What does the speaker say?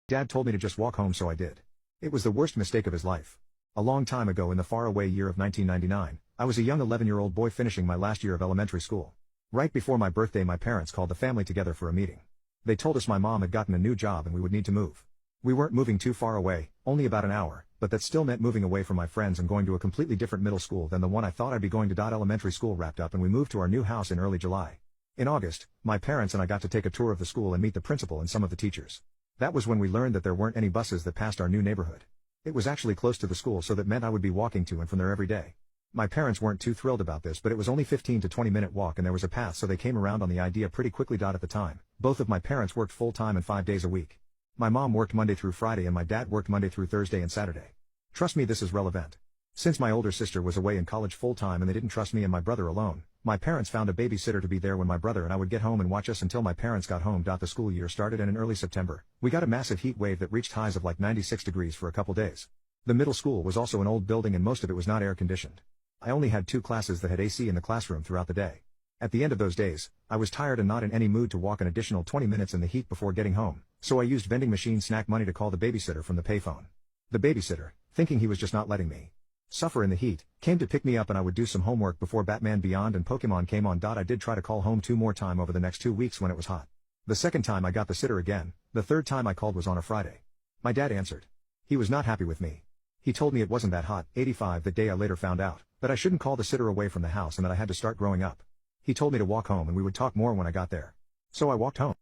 Dad told me to just walk home, so I did. It was the worst mistake of his life. A long time ago in the faraway year of 1999, I was a young 11-year-old boy finishing my last year of elementary school. Right before my birthday, my parents called the family together for a meeting. They told us my mom had gotten a new job and we would need to move. We weren't moving too far away, only about an hour, but that still meant moving away from my friends and going to a completely different middle school than the one I thought I'd be going to. Elementary school wrapped up and we moved to our new house in early July. In August, my parents and I got to take a tour of the school and meet the principal and some of the teachers. That was when we learned that there weren't any buses that passed our new neighborhood. It was actually close to the school, so that meant I would be walking to and from there every day. My parents weren't too thrilled about this, but it was only 15 to 20-minute walk and there was a path, so they came around on the idea pretty quickly. At the time, both of my parents worked full-time and 5 days a week. My mom worked Monday through Friday and my dad worked Monday through Thursday and Saturday. Trust me, this is relevant. Since my older sister was away in college full-time and they didn't trust me and my brother alone, my parents found a babysitter to be there when my brother and I would get home and watch us until my parents got home. The school year started, and in early September, we got a massive heat wave that reached highs of like 96 degrees for a couple days. The middle school was also an old building and most of it was not air conditioned. I only had 2 classes that had AC in the classroom throughout the day. At the end of those days, I was tired and not in any mood to walk an additional 20 minutes in the heat before getting home, so I used vending machine snack money to call the babysitter from the payphone. The babysitter, thinking he was just not letting me suffer in the heat, came to pick me up and I would do some homework before Batman Beyond and Pokemon came on. I did try to call home 2 more times over the next 2 weeks when it was hot. The second time I got the sitter again, the third time I called was on a Friday. My dad answered. He was not happy with me. He told me it wasn't that hot. 85 That day I later found out that I shouldn't call the sitter away from the house and that I had to start growing up. He told me to walk home and we would talk more when I got there. So I walked home.